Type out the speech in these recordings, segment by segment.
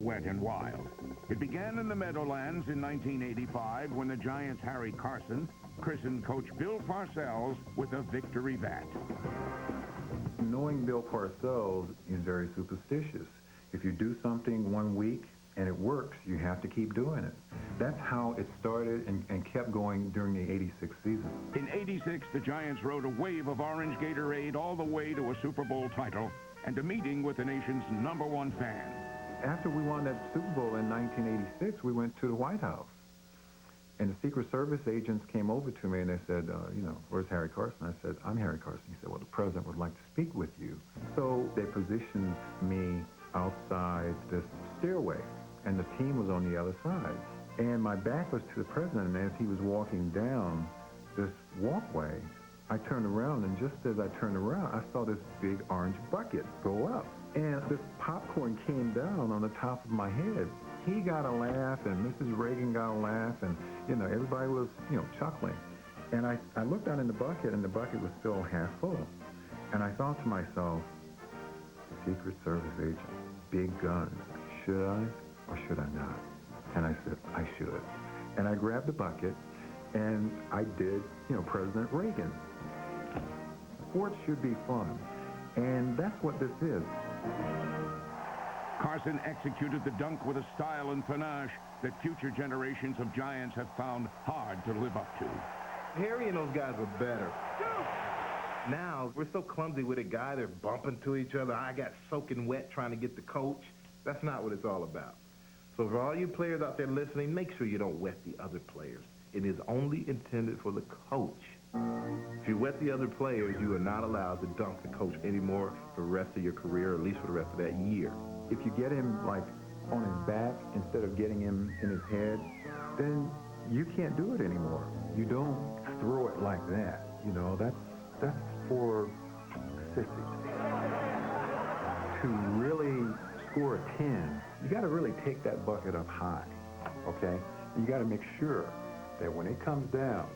wet and wild. It began in the Meadowlands in 1985 when the Giants' Harry Carson christened Coach Bill Parcells with a victory bat. Knowing Bill Parcells is very superstitious. If you do something one week and it works, you have to keep doing it. That's how it started and kept going during the '86 season. In '86, the Giants rode a wave of orange Gatorade all the way to a Super Bowl title and a meeting with the nation's #1 fan. After we won that Super Bowl in 1986, we went to the White House. And the Secret Service agents came over to me and they said, where's Harry Carson? I said, I'm Harry Carson. He said, well, the president would like to speak with you. So they positioned me outside this stairway, and the team was on the other side. And my back was to the president, and as he was walking down this walkway, I turned around, and just as I turned around, I saw this big orange bucket go up. And this popcorn came down on the top of my head. He got a laugh, and Mrs. Reagan got a laugh, and, everybody was, chuckling. And I looked down in the bucket, and the bucket was still half full. And I thought to myself, Secret Service agent, big guns, should I or should I not? And I said, I should. And I grabbed the bucket, and I did, President Reagan. Sports should be fun, and that's what this is. Carson executed the dunk with a style and panache that future generations of Giants have found hard to live up to. Harry and those guys were better. Now, we're so clumsy with a guy. They're bumping to each other. I got soaking wet trying to get the coach. That's not what it's all about. So for all you players out there listening, make sure you don't wet the other players. It is only intended for the coach. If you wet the other players, you are not allowed to dunk the coach anymore for the rest of your career, or at least for the rest of that year. If you get him, on his back instead of getting him in his head, then you can't do it anymore. You don't throw it like that. That's for sissies. To really score a 10, you got to really take that bucket up high, okay? You got to make sure that when it comes down,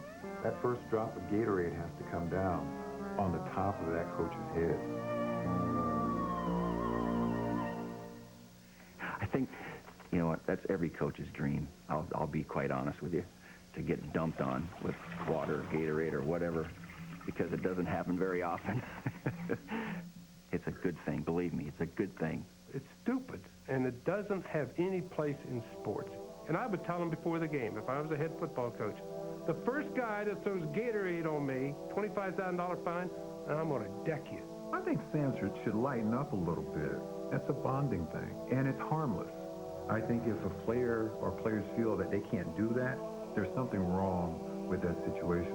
that first drop of Gatorade has to come down on the top of that coach's head. I think, that's every coach's dream. I'll be quite honest with you, to get dumped on with water, Gatorade, or whatever, because it doesn't happen very often. It's a good thing. Believe me, it's a good thing. It's stupid, and it doesn't have any place in sports. And I would tell them before the game, if I was a head football coach, the first guy that throws Gatorade on me, $25,000 fine, I'm going to deck you. I think Sanford should lighten up a little bit. That's a bonding thing, and it's harmless. I think if a player or players feel that they can't do that, there's something wrong with that situation.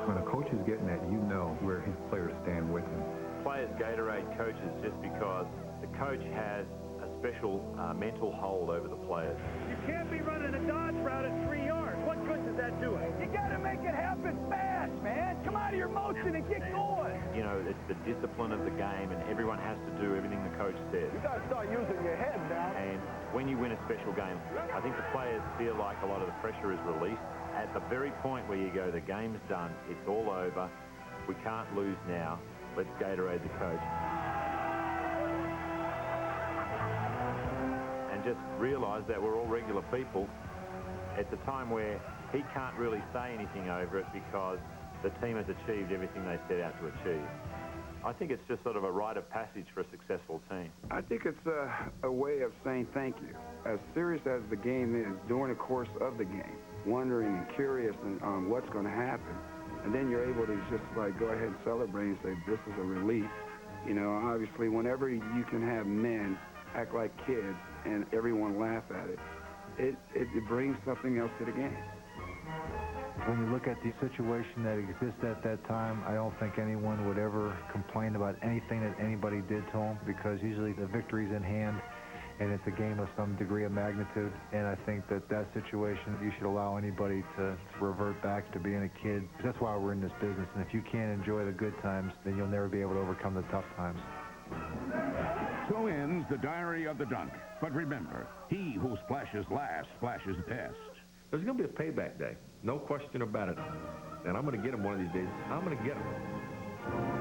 When a coach is getting that, you know where his players stand with him. Players Gatorade coaches just because the coach has a special mental hold over the players. You can't be running a dodge route at 3 yards. What good does that do? You got to make it happen fast, man. Come out of your motion and get going. It's the discipline of the game, and everyone has to do everything the coach says. You got to start using your head now. And when you win a special game, I think the players feel like a lot of the pressure is released. At the very point where you go, the game's done, it's all over, we can't lose now, let's Gatorade the coach. And just realize that we're all regular people. It's a time where he can't really say anything over it because the team has achieved everything they set out to achieve. I think it's just sort of a rite of passage for a successful team. I think it's a way of saying thank you. As serious as the game is, during the course of the game, wondering and curious on what's going to happen, and then you're able to just go ahead and celebrate and say, this is a relief. Obviously, whenever you can have men act like kids and everyone laugh at it, it brings something else to the game. When you look at the situation that exists at that time, I don't think anyone would ever complain about anything that anybody did to them, because usually the victory's in hand and it's a game of some degree of magnitude. And I think that situation, you should allow anybody to revert back to being a kid. That's why we're in this business. And if you can't enjoy the good times, then you'll never be able to overcome the tough times. So ends the diary of the dunk. But remember, he who splashes last splashes best. There's going to be a payback day. No question about it. And I'm going to get him one of these days. I'm going to get him.